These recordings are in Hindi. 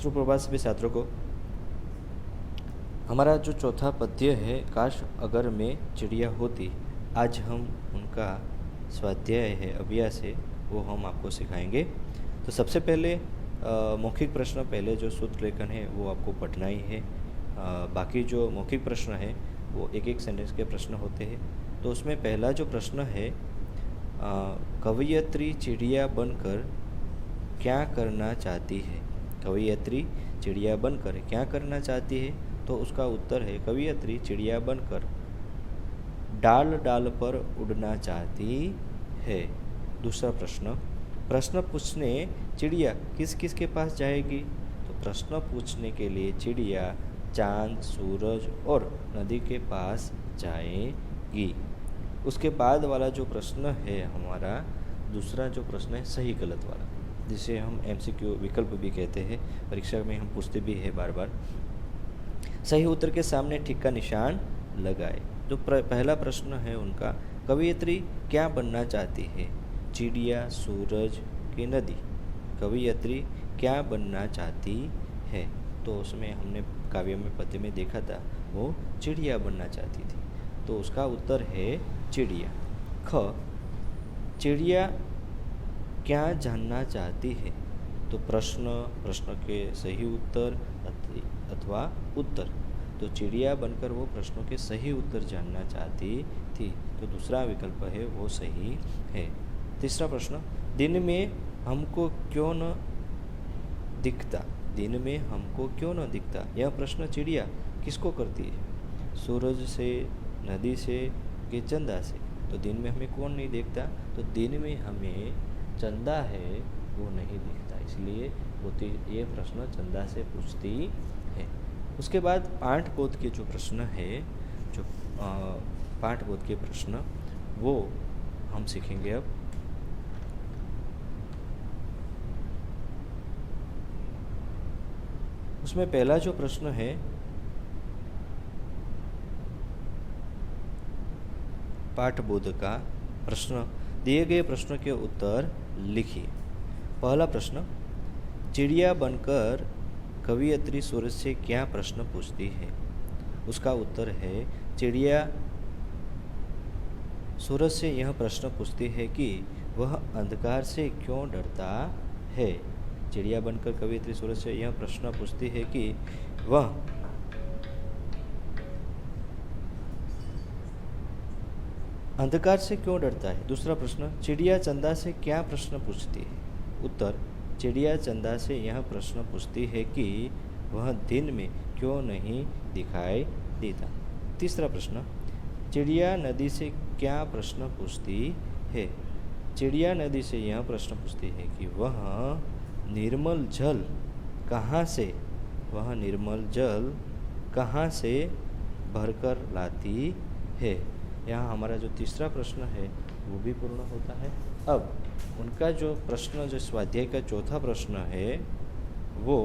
सुप्रभात सभी छात्रों को। हमारा जो चौथा पद्य है, काश अगर मैं चिड़िया होती, आज हम उनका स्वाध्याय है, अभ्यास है, वो हम आपको सिखाएंगे। तो सबसे पहले मौखिक प्रश्न, पहले जो सूत्र लेखन है वो आपको पढ़ना ही है। बाकी जो मौखिक प्रश्न है वो एक एक सेंटेंस के प्रश्न होते हैं। तो उसमें पहला जो प्रश्न है, कवयित्री चिड़िया बनकर क्या करना चाहती है। कवयित्री चिड़िया बनकर क्या करना चाहती है, तो उसका उत्तर है कवयित्री चिड़िया बनकर डाल डाल पर उड़ना चाहती है। दूसरा प्रश्न, प्रश्न पूछने चिड़िया किस किस के पास जाएगी। तो प्रश्न पूछने के लिए चिड़िया चांद, सूरज और नदी के पास जाएगी। उसके बाद वाला जो प्रश्न है हमारा, दूसरा जो प्रश्न है सही गलत वाला, जिसे हम MCQ विकल्प भी कहते हैं, परीक्षा में हम पूछते भी हैं बार बार। सही उत्तर के सामने ठीक का निशान लगाए। जो पहला प्रश्न है उनका, कवयित्री क्या बनना चाहती है, चिड़िया, सूरज की नदी। कवयित्री क्या बनना चाहती है, तो उसमें हमने काव्य में पद्य में देखा था वो चिड़िया बनना चाहती थी, तो उसका उत्तर है चिड़िया। ख, चिड़िया क्या जानना चाहती है, तो प्रश्न के सही उत्तर अथवा उत्तर। तो चिड़िया बनकर वो प्रश्नों के सही उत्तर जानना चाहती थी, तो दूसरा विकल्प है वो सही है। तीसरा प्रश्न, दिन में हमको क्यों न दिखता। दिन में हमको क्यों न दिखता, यह प्रश्न चिड़िया किसको करती है, सूरज से, नदी से कि चंदा से। तो दिन में हमें कौन नहीं देखता, तो दिन में हमें चंदा है वो नहीं दिखता, इसलिए वो ये प्रश्न चंदा से पूछती है। उसके बाद पाठबोध के जो प्रश्न है, जो पाठबोध के प्रश्न वो हम सीखेंगे अब। उसमें पहला जो प्रश्न है, पाठबोध का प्रश्न, दिए गए प्रश्न के उत्तर लिखिए। पहला प्रश्न, चिड़िया बनकर कवयित्री सूरज से क्या प्रश्न पूछती है। उसका उत्तर है चिड़िया सूरज से यह प्रश्न पूछती है कि वह अंधकार से क्यों डरता है। चिड़िया बनकर कवयित्री सूरज से यह प्रश्न पूछती है कि वह अंधकार से क्यों डरता है। दूसरा प्रश्न, चिड़िया चंदा से क्या प्रश्न पूछती है। उत्तर, चिड़िया चंदा से यह प्रश्न पूछती है कि वह दिन में क्यों नहीं दिखाई देता। तीसरा प्रश्न, चिड़िया नदी से क्या प्रश्न पूछती है। चिड़िया नदी से यह प्रश्न पूछती है कि वह निर्मल जल कहाँ से, वह निर्मल जल कहाँ से भरकर लाती है। यहाँ हमारा जो तीसरा प्रश्न है वो भी पूर्ण होता है। अब उनका जो प्रश्न, जो स्वाध्याय का चौथा प्रश्न है, वो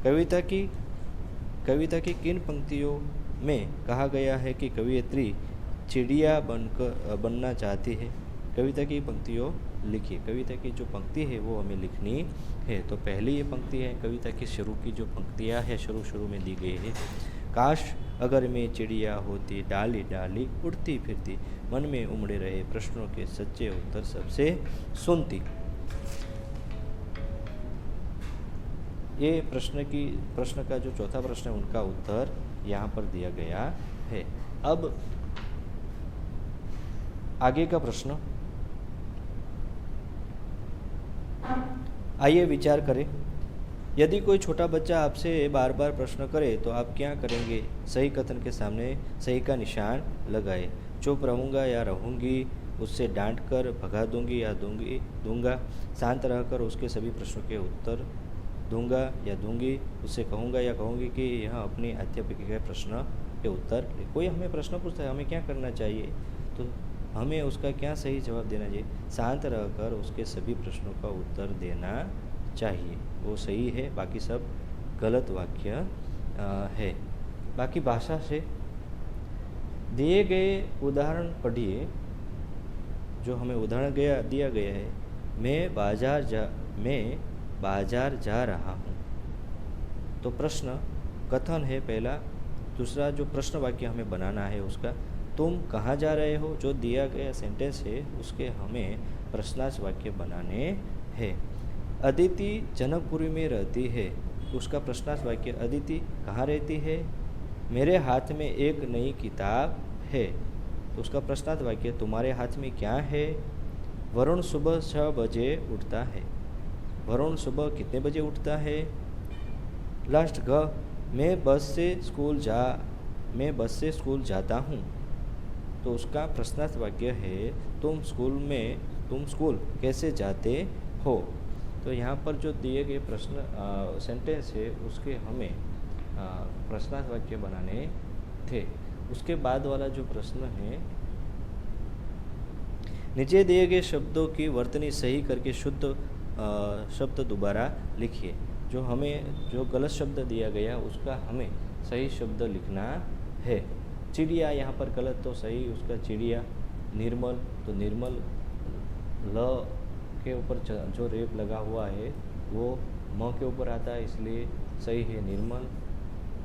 कविता की किन पंक्तियों में कहा गया है कि कवयित्री चिड़िया बनना चाहती है। कविता की पंक्तियों लिखिए। कविता की जो पंक्ति है वो हमें लिखनी है। तो पहली ये पंक्ति है कविता की शुरू की जो पंक्तियाँ है, शुरू में दी गई है। काश अगर मैं चिड़िया होती, डाली डाली उड़ती फिरती, मन में उमड़े रहे प्रश्नों के सच्चे उत्तर सबसे सुनती। ये प्रश्न का जो चौथा प्रश्न है उनका उत्तर यहाँ पर दिया गया है। अब आगे का प्रश्न, आइए विचार करें। यदि कोई छोटा बच्चा आपसे बार बार प्रश्न करे तो आप क्या करेंगे। सही कथन के सामने सही का निशान लगाए। चुप रहूँगा या रहूँगी, उससे डांट कर भगा दूंगी या दूंगा, शांत रहकर उसके सभी प्रश्नों के उत्तर दूंगा या दूंगी, उससे कहूँगा या कहूँगी कि यह अपनी अध्यापिका के प्रश्न के उत्तर। कोई हमें प्रश्न पूछता है, हमें क्या करना चाहिए, तो हमें उसका क्या सही जवाब देना चाहिए। शांत रहकर उसके सभी प्रश्नों का उत्तर देना चाहिए, वो सही है, बाकी सब गलत वाक्य है। बाकी भाषा से दिए गए उदाहरण पढ़िए। जो हमें उदाहरण दिया गया है, मैं बाजार जा रहा हूँ। तो प्रश्न कथन है पहला। दूसरा जो प्रश्न वाक्य हमें बनाना है उसका, तुम कहाँ जा रहे हो, जो दिया गया सेंटेंस है उसके हमें प्रश्नार्थ वाक्य बनाने हैं। अदिति जनकपुरी में रहती है, तो उसका प्रश्नार्थ वाक्य अदिति कहाँ रहती है। मेरे हाथ में एक नई किताब है, तो उसका प्रश्नार्थ वाक्य तुम्हारे हाथ में क्या है। वरुण सुबह 6 बजे उठता है। वरुण सुबह कितने बजे उठता है। लास्ट घ मैं बस से स्कूल जाता हूँ, तो उसका प्रश्नार्थ वाक्य है तुम स्कूल कैसे जाते हो। तो यहाँ पर जो दिए गए प्रश्न सेंटेंस है उसके हमें प्रश्नार्थ वाक्य बनाने थे। उसके बाद वाला जो प्रश्न है, नीचे दिए गए शब्दों की वर्तनी सही करके शुद्ध शब्द दोबारा लिखिए। जो गलत शब्द दिया गया उसका हमें सही शब्द लिखना है। चिड़िया यहाँ पर गलत, तो सही उसका चिड़िया। निर्मल, तो निर्मल ल के ऊपर जो रेप लगा हुआ है वो म के ऊपर आता है, इसलिए सही है निर्मल।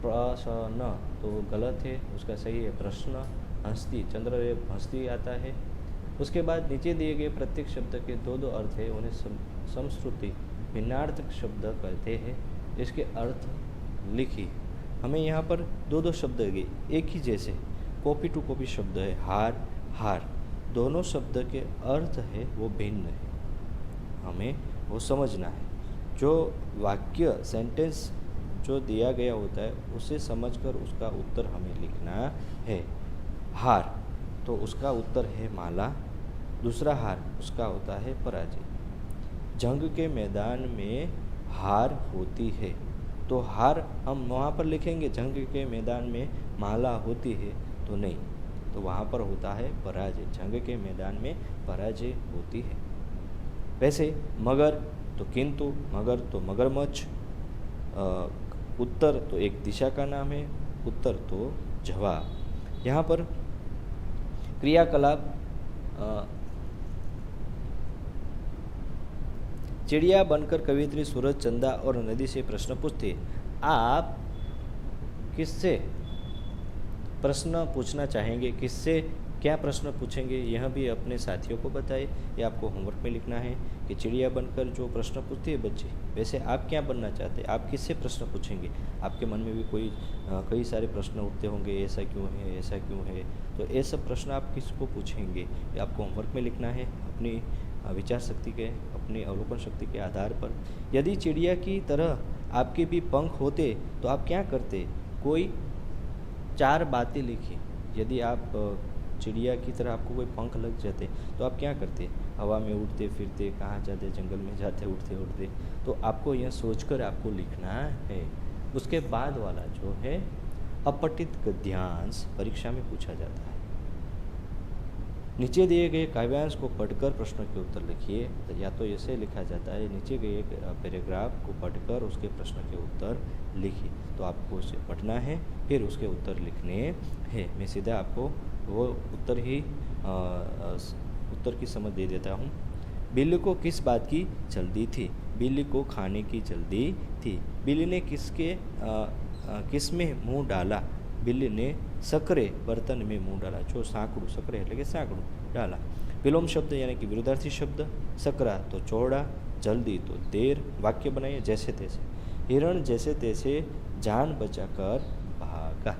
प्रश्न तो गलत है, उसका सही है प्रश्न। हंसती, चंद्ररेप हंसती आता है। उसके बाद नीचे दिए गए प्रत्येक शब्द के दो अर्थ है, उन्हें समश्रुति भिन्नार्थक शब्द कहते हैं। इसके अर्थ लिखिए। हमें यहाँ पर दो शब्द है, एक ही जैसे कॉपी टू कॉपी शब्द है। हार, दोनों शब्द के अर्थ है वो भिन्न है, हमें वो समझना है। जो वाक्य सेंटेंस जो दिया गया होता है उसे समझकर उसका उत्तर हमें लिखना है। हार, तो उसका उत्तर है माला। दूसरा हार उसका होता है पराजय। जंग के मैदान में हार होती है, तो हार हम वहाँ पर लिखेंगे, जंग के मैदान में माला होती है तो नहीं, तो वहाँ पर होता है पराजय। जंग के मैदान में पराजय होती है। वैसे मगर तो किंतु, मगर तो मगरमच्छ। उत्तर तो एक दिशा का नाम है, उत्तर तो जवाब। यहाँ पर क्रियाकलाप चिड़िया बनकर कवियत्री सूरज, चंदा और नदी से प्रश्न पूछती है। आप किससे प्रश्न पूछना चाहेंगे, किससे क्या प्रश्न पूछेंगे, यह भी अपने साथियों को बताएं। ये आपको होमवर्क में लिखना है कि चिड़िया बनकर जो प्रश्न पूछती है बच्चे, वैसे आप क्या बनना चाहते हैं, आप किससे प्रश्न पूछेंगे। आपके मन में भी कई सारे प्रश्न उठते होंगे, ऐसा क्यों है, ऐसा क्यों है, तो ये सब प्रश्न आप किसको पूछेंगे, ये आपको होमवर्क में लिखना है अपनी विचार शक्ति के, अपनी अवलोकन शक्ति के आधार पर। यदि चिड़िया की तरह आपके भी पंख होते तो आप क्या करते, कोई 4 बातें लिखिए। यदि आप चिड़िया की तरह आपको कोई पंख लग जाते तो आप क्या करते, हवा में उड़ते फिरते, कहाँ जाते, जंगल में जाते उड़ते उड़ते। तो आपको यह सोचकर आपको लिखना है। उसके बाद वाला जो है अपठित गद्यांश परीक्षा में पूछा जाता है। नीचे दिए गए काव्यांश को पढ़कर प्रश्न के उत्तर लिखिए। या तो ऐसे लिखा जाता है, नीचे गए पैराग्राफ को पढ़कर उसके प्रश्न के उत्तर लिखिए। तो आपको उसे पढ़ना है, फिर उसके उत्तर लिखने हैं। मैं सीधा आपको वो उत्तर की समझ दे देता हूँ। बिल्ली को किस बात की जल्दी थी। बिल्ली को खाने की जल्दी थी। बिल्ली ने किस में मुँह डाला। बिल्ली ने सकरे बर्तन में मुँह डाला। जो साँकड़ू, सकरे એટલે કે સાંકડું डाला। विलोम शब्द यानी कि विरुद्धार्थी शब्द। सकरा तो चौड़ा, जल्दी तो देर। वाक्य बनाइए जैसे तैसे। हिरण जैसे तैसे जान बचाकर भागा।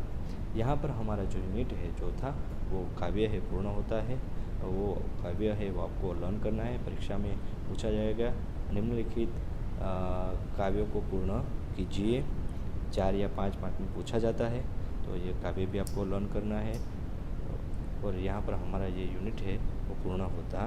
यहाँ पर हमारा जो यूनिट है जो था वो काव्य है पूर्ण होता है। वो काव्य है वो आपको लर्न करना है, परीक्षा में पूछा जाएगा। निम्नलिखित काव्यों को पूर्ण कीजिए। 4 या 5 मार्क में पूछा जाता है, तो ये काव्य भी आपको लर्न करना है। और यहाँ पर हमारा ये यूनिट है वो पूर्ण होता